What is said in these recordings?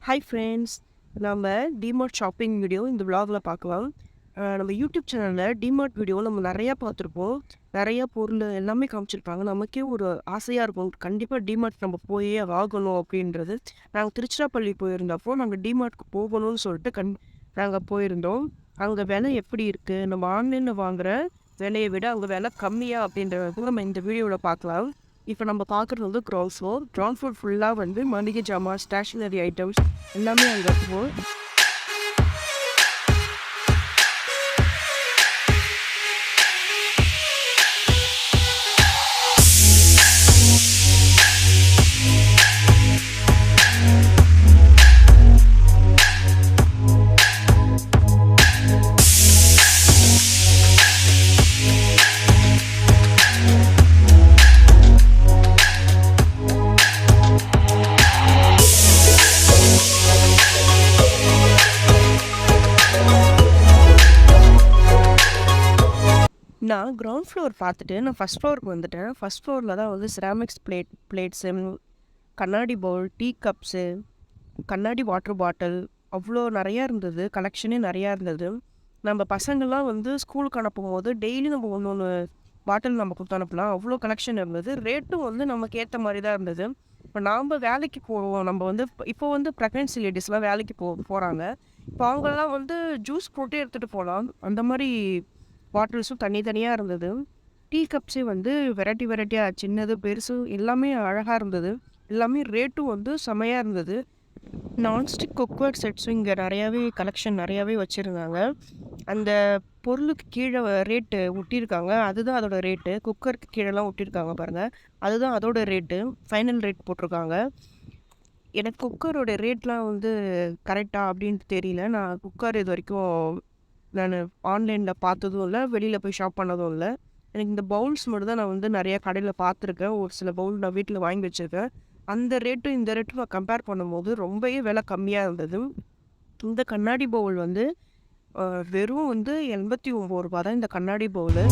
Hi friends, நம்ம DMart shopping video இந்த விலாகில் பார்க்கலாம். நம்ம யூடியூப் சேனலில் டிமார்ட் வீடியோ நம்ம நிறையா பார்த்துருப்போம். நிறையா பொருள் எல்லாமே காமிச்சிருப்பாங்க. நமக்கே ஒரு ஆசையாக இருக்கும், கண்டிப்பாக டிமார்ட் நம்ம போயே ஆகணும் அப்படின்றது. நாங்கள் திருச்சிராப்பள்ளி போயிருந்தப்போ நாங்கள் டிமார்ட்க்கு போகணும்னு சொல்லிட்டு நாங்கள் போயிருந்தோம். அங்கே விலை எப்படி இருக்குது, நம்ம ஆன்லைனில் வாங்குகிற விலையை விட அங்கே விலை கம்மியாக அப்படின்றது நம்ம இந்த வீடியோவில் பார்க்கலாம். இப்போ நம்ம பார்க்குறது வந்து கிரவுண்ட் ஃப்ளோர் ஃபுல்லாக வந்து மளிகை ஜாமான், ஸ்டேஷ்னரி ஐட்டம்ஸ் எல்லாமே அங்கே இருக்கும். நான் கிரவுண்ட் ஃப்ளோர் பார்த்துட்டு நான் ஃபஸ்ட் ஃப்ளோருக்கு வந்துட்டேன். ஃபஸ்ட் ஃப்ளோரில் தான் வந்து செராமிக்ஸ் பிளேட்ஸு, கண்ணாடி பவுல், டீ கப்ஸு, கண்ணாடி வாட்டர் பாட்டில் அவ்வளோ நிறையா இருந்தது. கலெக்ஷனே நிறையா இருந்தது. நம்ம பசங்கள்லாம் வந்து ஸ்கூலுக்கு அனுப்பும் போது டெய்லி நம்ம ஒன்று பாட்டில் நம்ம கொடுத்து அனுப்பலாம். அவ்வளோ கலெக்ஷன் இருந்தது. ரேட்டும் வந்து நமக்கு ஏற்ற மாதிரி தான் இருந்தது. இப்போ நாம் வேலைக்கு போவோம், நம்ம வந்து இப்போ வந்து ப்ரெக்னென்சி லேடிஸ்லாம் வேலைக்கு போகிறாங்க. இப்போ அவங்கெல்லாம் வந்து ஜூஸ் போட்டு எடுத்துகிட்டு போகலாம். அந்த மாதிரி பாட்டில்ஸும் தனித்தனியாக இருந்தது. டீ கப்ஸே வந்து வெரைட்டியாக சின்னது பெருசு எல்லாமே அழகாக இருந்தது. எல்லாமே ரேட்டும் வந்து செமையாக இருந்தது. நான்ஸ்டிக் குக்வேர் செட்ஸும் இங்கே கலெக்ஷன் நிறையாவே வச்சுருந்தாங்க. அந்த பொருளுக்கு கீழே ரேட்டு ஒட்டியிருக்காங்க, அதுதான் அதோட ரேட்டு. குக்கருக்கு கீழெல்லாம் ஒட்டியிருக்காங்க பாருங்கள், அதுதான் அதோட ரேட்டு. ஃபைனல் ரேட் போட்டிருக்காங்க. எனக்கு குக்கரோட ரேட்லாம் வந்து கரெக்டாக அப்படின்ட்டு தெரியல. நான் குக்கர் இது வரைக்கும் நான் ஆன்லைனில் பார்த்ததும் இல்லை, வெளியில் போய் ஷாப் பண்ணதும் இல்லை. எனக்கு இந்த பவுல்ஸ் மட்டும் தான் நான் வந்து நிறையா கடையில் பார்த்துருக்கேன். ஒரு சில பவுல் நான் வீட்டில் வாங்கி வச்சுருக்கேன். அந்த ரேட்டும் இந்த ரேட்டும் நான் கம்பேர் பண்ணும்போது ரொம்பவே விலை கம்மியாக இருந்தது. இந்த கண்ணாடி பவுல் வந்து வெறும் வந்து 89 ரூபா தான் இந்த கண்ணாடி பவுலு.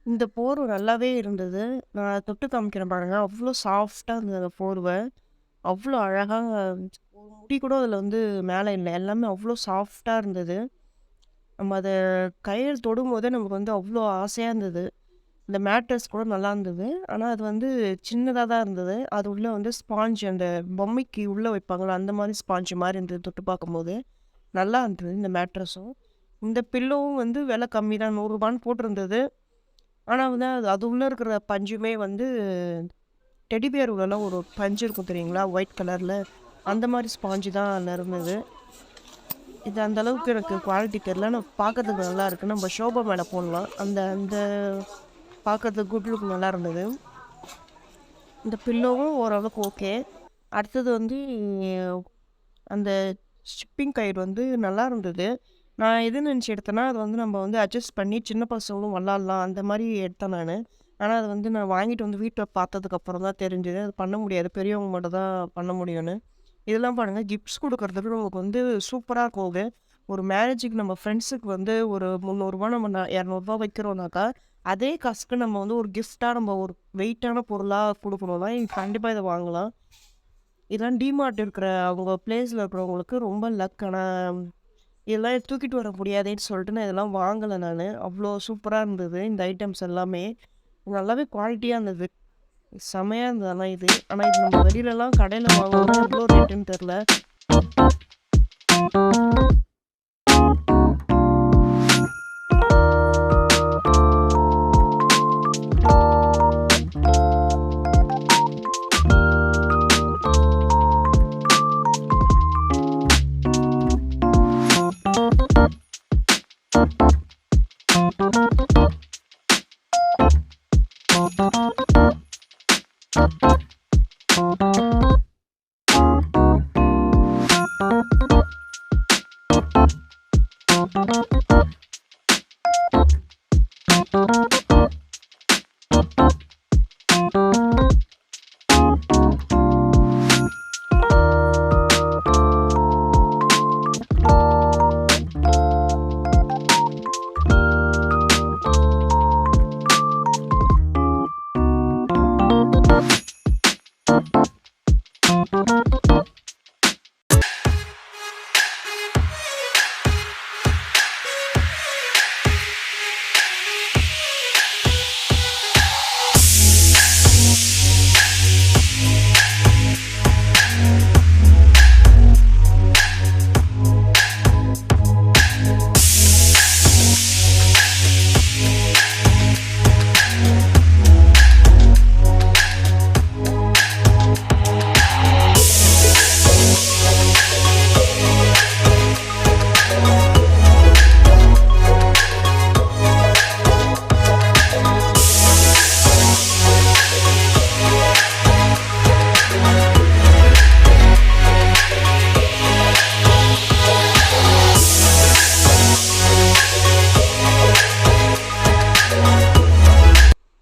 இந்த போர்வை நல்லாவே இருந்தது. நான் தொட்டு காமிக்கிறேன் பாருங்க. அவ்ளோ சாஃப்ட்டா இருந்தது அந்த போர்வை. அவ்ளோ அழகா ஒரு முடி கூட அதில வந்து மேல இல்ல. எல்லாமே அவ்ளோ சாஃப்ட்டா இருந்தது. நம்ம அத கையில தொடும்போதே நமக்கு வந்து அவ்ளோ ஆசையா இருந்தது. இந்த மேட்ரஸ் கூட நல்லா இருந்தது. ஆனா அது வந்து சின்னதா தான் இருந்தது. அது உள்ள வந்து ஸ்பாஞ்ச் அந்த பொம்மைக்கு உள்ள வைப்பாங்கல்ல, அந்த மாரி ஸ்பாஞ்ச் மாரி இருந்தது தொட்டு பார்க்கும்போது. நல்லா இருந்தது இந்த மேட்ரஸும். இந்த பில்லோவும் வந்து விலை கம்மி தான். ரூ. 100 போட்டிருந்தது. ஆனா வந்து அது உள்ள இருக்கிற பஞ்சுமே வந்து டெடி பியர் உள்ளலாம் ஒரு பஞ்சு இருக்கும் தெரியுங்களா? ஒயிட் கலர்ல. அந்த மாரி ஸ்பாஞ்சு தான் அதில இருந்தது. இது அந்த அளவுக்கு எனக்கு குவாலிட்டி தெரியல. ஆனா பார்க்கறதுக்கு நல்லா இருக்கு. நம்ம ஷோபா மேல போடலாம். அந்த அந்த பார்க்கறதுக்கு குட் லுக் நல்லா இருந்தது. இந்த பில்லோவும் ஓரளவுக்கு ஓகே. அடுத்தது வந்து அந்த ஷிப்பிங் கயிறு வந்து நல்லா இருந்தது. நான் எது நினச்சு எடுத்தேன்னா, அது வந்து நம்ம வந்து அட்ஜஸ்ட் பண்ணி சின்ன பசங்களும் விளாட்லாம் அந்த மாரி எடுத்தேன் நானு. ஆனா அது வந்து நான் வாங்கிட்டு வந்து வீட்ல பார்த்ததுக்கப்புறம் தான் தெரிஞ்சது. அது பண்ண முடியாது. பெரியவங்க மட்டும் தான் பண்ண முடியும்னு. இதெல்லாம் பாருங்க கிஃப்ட்ஸ் குடுக்குறதுக்கு நமக்கு வந்து சூப்பரா இருக்கும் இது. ஒரு மேரேஜுக்கு நம்ம ஃப்ரெண்ட்ஸுக்கு வந்து ஒரு ரூ. 300 நம்ம ரூ. 200 வைக்கிறோம்னாக்கா, அதே காசுக்கு நம்ம வந்து ஒரு கிஃப்ட்டா நம்ம ஒரு வெயிட்டான பொருளா குடுக்கணும்னா, கண்டிப்பா இத வாங்கலாம். இதெல்லாம் டிமார்ட் இருக்கிற அவங்க பிளேஸ்ல இருக்கிறவங்களுக்கு ரொம்ப லக். ஆனா, இதெல்லாம் தூக்கிட்டு வர முடியாதேன்னு சொல்லிட்டு நான் இதெல்லாம் வாங்கல நானு. அவ்ளோ சூப்பரா இருந்தது இந்த ஐட்டம்ஸ் எல்லாமே. நல்லாவே குவாலிட்டியா இருந்தது. செமையா இருந்தது ஆனா இது. ஆனா இது நம்ம வெளிலலாம் கடையில வாங்கணும்னா எவ்ளோ ரேட்டுன்னு தெர்ல.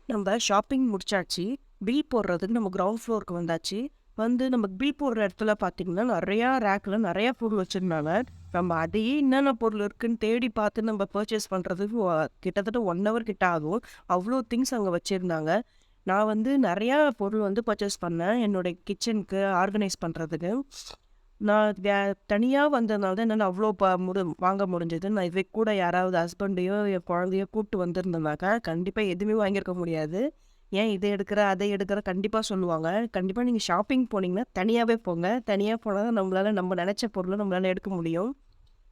நம்ம ஷாப்பிங் முடிச்சாச்சு. பில் போடுறதுக்கு நம்ம கிரவுண்ட் ஃப்ளோருக்கு வந்தாச்சு. வந்து நம்ம பில் போடுற இடத்துல பார்த்தீங்கன்னா, நெறையா ரேக்ல நெறையா பொருள் வச்சிருந்தாங்க. நம்ம அதையே என்னென்ன பொருள் இருக்குன்னு தேடி பார்த்து நம்ம பர்ச்சேஸ் பண்றதுக்கு கிட்டத்தட்ட 1 ஹவர் கிட்ட ஆகும். அவ்ளோ திங்ஸ் அங்க வச்சிருந்தாங்க. நான் வந்து நெறையா பொருள் வந்து பர்ச்சேஸ் பண்ணேன். என்னோட கிச்சனுக்கு ஆர்கனைஸ் பண்றதுக்கு. நான் தனியா வந்ததுனால தான் என்னால அவ்ளோ வாங்க முடிஞ்சது. நான் இதே கூட யாராவது ஹஸ்பண்டையோ, என் குழந்தையோ கூட்டு வந்திருந்தேனாக்கா, கண்டிப்பா எதுவுமே வாங்கியிருக்க முடியாது. "ஏன் இத எடுக்குற, அதை எடுக்குற" கண்டிப்பா சொல்லுவாங்க. கண்டிப்பா நீங்க ஷாப்பிங் போனீங்கன்னா, தனியாவே போங்க. தனியா போனா தான் நம்மளால நம்ம நெனச்ச பொருள நம்மளால எடுக்க முடியும்.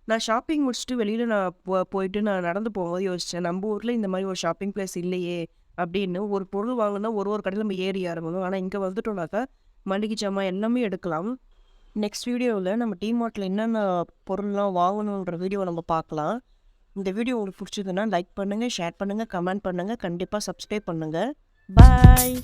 நான் ஷாப்பிங் முடிச்சுட்டு வெளியில நான் போயிட்டு நான் நடந்து போகும்போது யோசிச்சேன். "நம்ப ஊர்ல இந்த மாரி ஒரு ஷாப்பிங் பிளேஸ் இல்லையே!" அப்படின்னு. ஒரு பொருள் வாங்கணும்னா ஒரு கடையில நம்ம ஏறி இறங்கணும். ஆனா இங்க வந்துட்டோம்னாக்கா, மளிகை ஜாமான் எல்லாமே எடுக்கலாம். நெக்ஸ்ட் வீடியோவில் நம்ம டிமார்ட்ல என்னென்ன பொருள்லாம் வாங்கணுன்ற வீடியோ நம்ம பார்க்கலாம். இந்த வீடியோ உங்களுக்கு பிடிச்சதுன்னா லைக் பண்ணுங்கள், ஷேர் பண்ணுங்கள், கமெண்ட் பண்ணுங்கள். கண்டிப்பாக சப்ஸ்கிரைப் பண்ணுங்கள். பாய்.